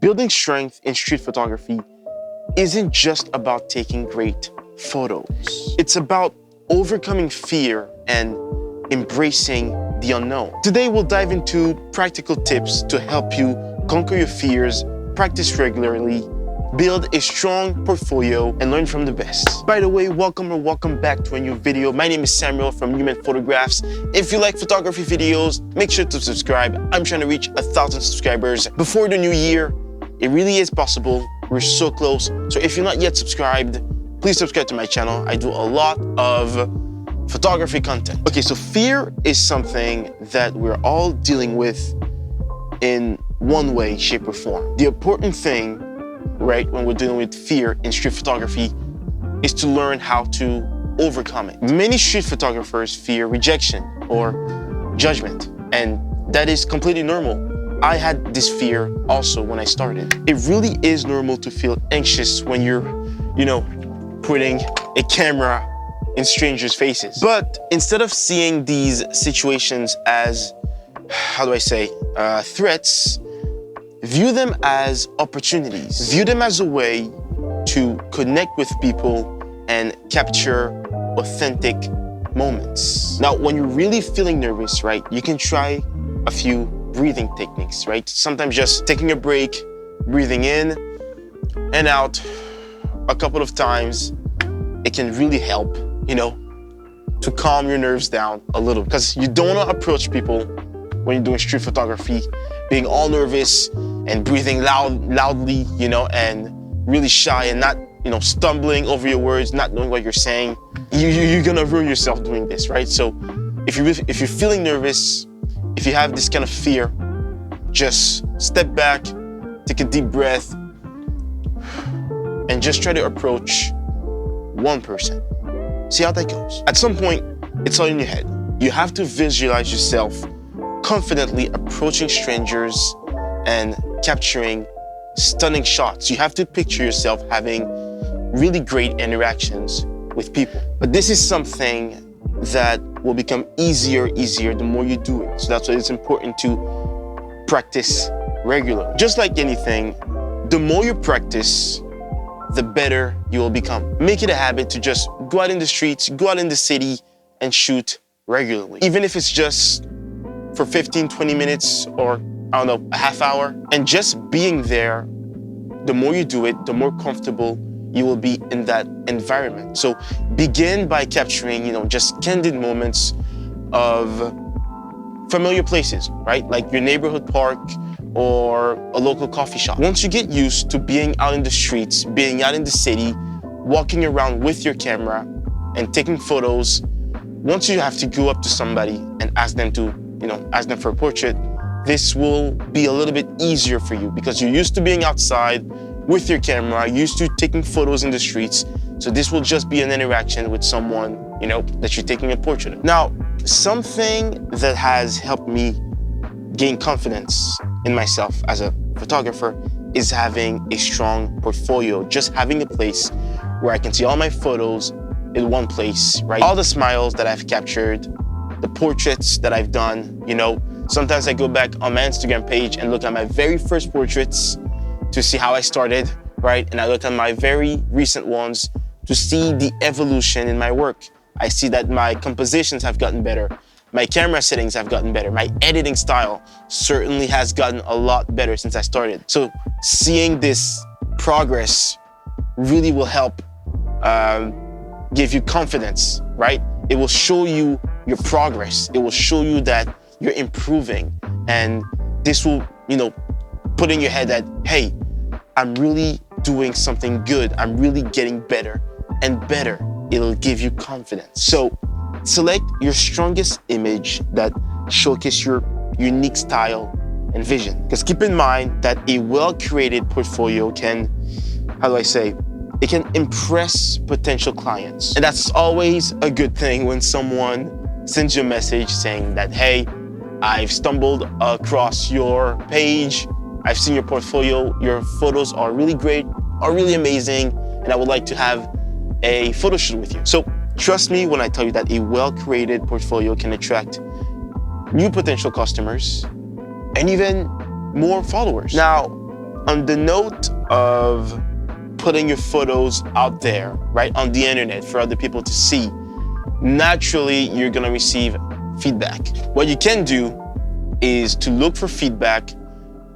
Building strength in street photography isn't just about taking great photos. It's about overcoming fear and embracing the unknown. Today, we'll dive into practical tips to help you conquer your fears, practice regularly, build a strong portfolio, and learn from the best. By the way, welcome back to a new video. My name is Samuel from Human Photographs. If you like photography videos, make sure to subscribe. I'm trying to reach 1,000 subscribers before the new year. It really is possible. We're so close. So if you're not yet subscribed, please subscribe to my channel. I do a lot of photography content. Okay, so fear is something that we're all dealing with in one way, shape, or form. The important thing, right, when we're dealing with fear in street photography is to learn how to overcome it. Many street photographers fear rejection or judgment, and that is completely normal. I had this fear also when I started. It really is normal to feel anxious when you're, putting a camera in strangers' faces. But instead of seeing these situations as, threats, view them as opportunities. View them as a way to connect with people and capture authentic moments. Now, when you're really feeling nervous, right, you can try a few breathing techniques, right? Sometimes just taking a break, breathing in and out a couple of times, it can really help, to calm your nerves down a little, because you don't want to approach people when you're doing street photography, being all nervous and breathing loudly, and really shy and not, stumbling over your words, not knowing what you're saying. You're gonna ruin yourself doing this, right? So if you're feeling nervous, if you have this kind of fear, just step back, take a deep breath, and just try to approach one person. See how that goes. At some point, it's all in your head. You have to visualize yourself confidently approaching strangers and capturing stunning shots. You have to picture yourself having really great interactions with people. But this is something that will become easier the more you do it. So that's why it's important to practice regularly. Just like anything, the more you practice, the better you will become. Make it a habit to just go out in the streets, go out in the city and shoot regularly. Even if it's just for 15, 20 minutes or, a half hour. And just being there, the more you do it, the more comfortable you will be in that environment. So begin by capturing, just candid moments of familiar places, right? Like your neighborhood park or a local coffee shop. Once you get used to being out in the streets, being out in the city, walking around with your camera and taking photos, once you have to go up to somebody and ask them for a portrait, this will be a little bit easier for you because you're used to being outside with your camera, used to taking photos in the streets. So this will just be an interaction with someone, that you're taking a portrait of. Now, something that has helped me gain confidence in myself as a photographer is having a strong portfolio, just having a place where I can see all my photos in one place, right? All the smiles that I've captured, the portraits that I've done, Sometimes I go back on my Instagram page and look at my very first portraits to see how I started, right? And I look at my very recent ones to see the evolution in my work. I see that my compositions have gotten better. My camera settings have gotten better. My editing style certainly has gotten a lot better since I started. So seeing this progress really will help give you confidence, right? It will show you your progress. It will show you that you're improving. And this will, put in your head that, hey, I'm really doing something good. I'm really getting better and better. It'll give you confidence. So select your strongest image that showcases your unique style and vision. Because keep in mind that a well-curated portfolio can, it can impress potential clients. And that's always a good thing when someone sends you a message saying that, hey, I've stumbled across your page, I've seen your portfolio, your photos are really great, are really amazing, and I would like to have a photo shoot with you. So trust me when I tell you that a well-curated portfolio can attract new potential customers and even more followers. Now, on the note of putting your photos out there, right, on the internet for other people to see, naturally, you're gonna receive feedback. What you can do is to look for feedback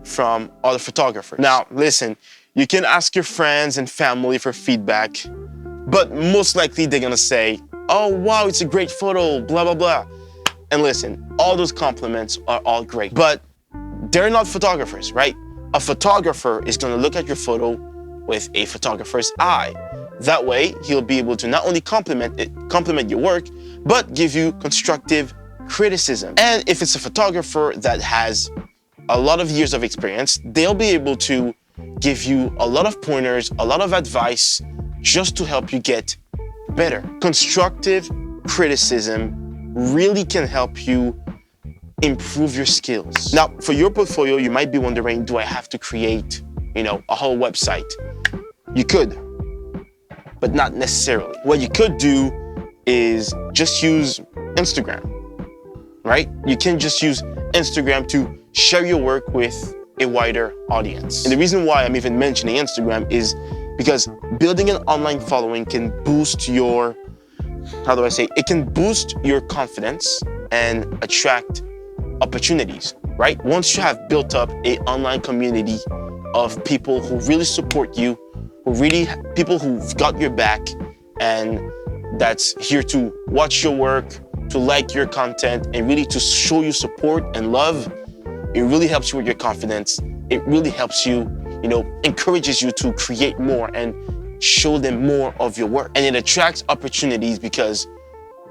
from other photographers. Now, listen, you can ask your friends and family for feedback, but most likely they're gonna say, oh, wow, it's a great photo, blah, blah, blah. And listen, all those compliments are all great, but they're not photographers, right? A photographer is gonna look at your photo with a photographer's eye. That way, he'll be able to not only compliment your work, but give you constructive criticism. And if it's a photographer that has a lot of years of experience, they'll be able to give you a lot of pointers, a lot of advice, just to help you get better. Constructive criticism really can help you improve your skills. Now, for your portfolio, you might be wondering, do I have to create, a whole website? You could, but not necessarily. What you could do is just use Instagram, right? You can just use Instagram to share your work with a wider audience. And the reason why I'm even mentioning Instagram is because building an online following can boost your, it can boost your confidence and attract opportunities, right? Once you have built up an online community of people who really support you, people who've got your back, and that's here to watch your work, to like your content, and really to show you support and love, it really helps you with your confidence. It really helps you, encourages you to create more and show them more of your work. And it attracts opportunities because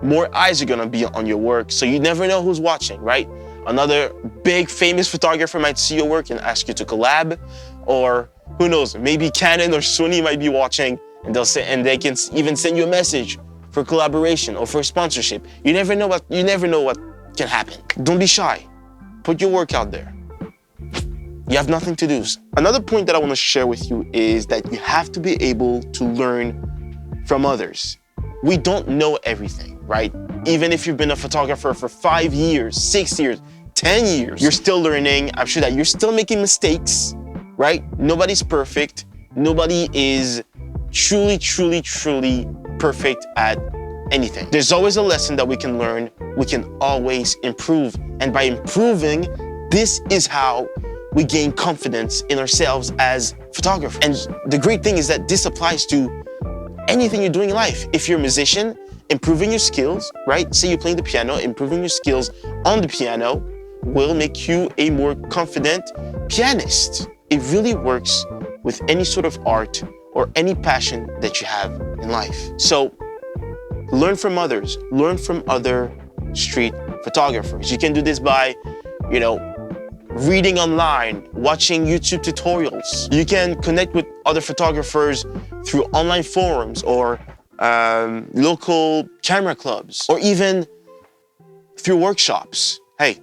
more eyes are gonna be on your work, so you never know who's watching, right? Another big famous photographer might see your work and ask you to collab, or who knows, maybe Canon or Sony might be watching and they can even send you a message for collaboration or for sponsorship. You never know what can happen. Don't be shy. Put your work out there. You have nothing to lose. Another point that I want to share with you is that you have to be able to learn from others. We don't know everything, right? Even if you've been a photographer for 5 years, 6 years, 10 years, you're still learning. I'm sure that you're still making mistakes, right? Nobody's perfect. Nobody is truly, truly, truly perfect at anything. There's always a lesson that we can learn. We can always improve. And by improving, this is how we gain confidence in ourselves as photographers. And the great thing is that this applies to anything you're doing in life. If you're a musician, improving your skills, right? Say you're playing the piano, improving your skills on the piano will make you a more confident pianist. It really works with any sort of art or any passion that you have in life. So learn from others, learn from other street photographers. You can do this by, reading online, watching YouTube tutorials. You can connect with other photographers through online forums or local camera clubs, or even through workshops. Hey,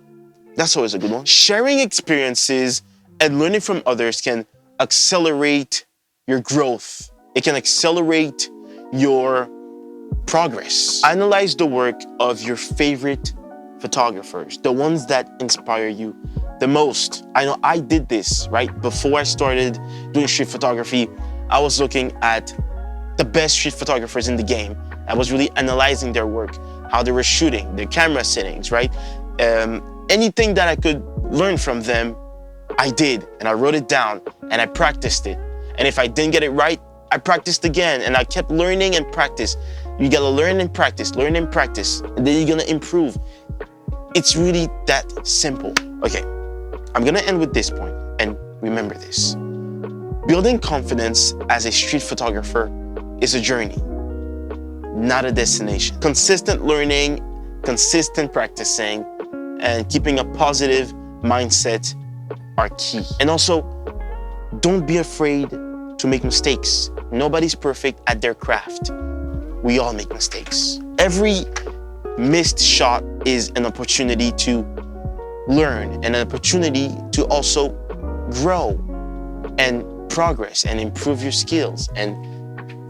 that's always a good one. Sharing experiences and learning from others can accelerate your growth. It can accelerate your progress. Analyze the work of your favorite photographers, the ones that inspire you the most. I know I did this, right? Before I started doing street photography, I was looking at the best street photographers in the game. I was really analyzing their work, how they were shooting, their camera settings, right? Anything that I could learn from them, I did, and I wrote it down, and I practiced it. And if I didn't get it right, I practiced again, and I kept learning and practice. You gotta learn and practice, and then you're gonna improve. It's really that simple. Okay, I'm gonna end with this point, and remember this. Building confidence as a street photographer is a journey, not a destination. Consistent learning, consistent practicing, and keeping a positive mindset are key. And also, don't be afraid to make mistakes. Nobody's perfect at their craft. We all make mistakes. Every missed shot is an opportunity to learn and an opportunity to also grow and progress and improve your skills, and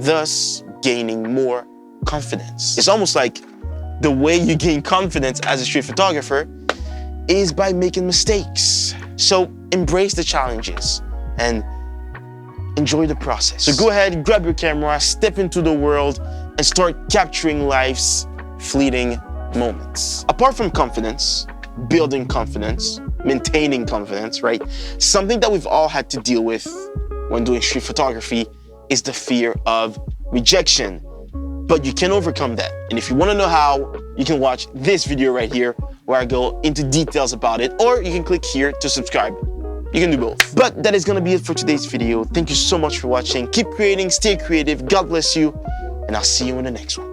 thus gaining more confidence. It's almost like the way you gain confidence as a street photographer is by making mistakes. So embrace the challenges and enjoy the process. So go ahead, grab your camera, step into the world, and start capturing life's fleeting moments. Apart from confidence, building confidence, maintaining confidence, right? Something that we've all had to deal with when doing street photography is the fear of rejection. But you can overcome that. And if you want to know how, you can watch this video right here where I go into details about it, or you can click here to subscribe. You can do both. But that is going to be it for today's video. Thank you so much for watching. Keep creating, stay creative. God bless you, and I'll see you in the next one.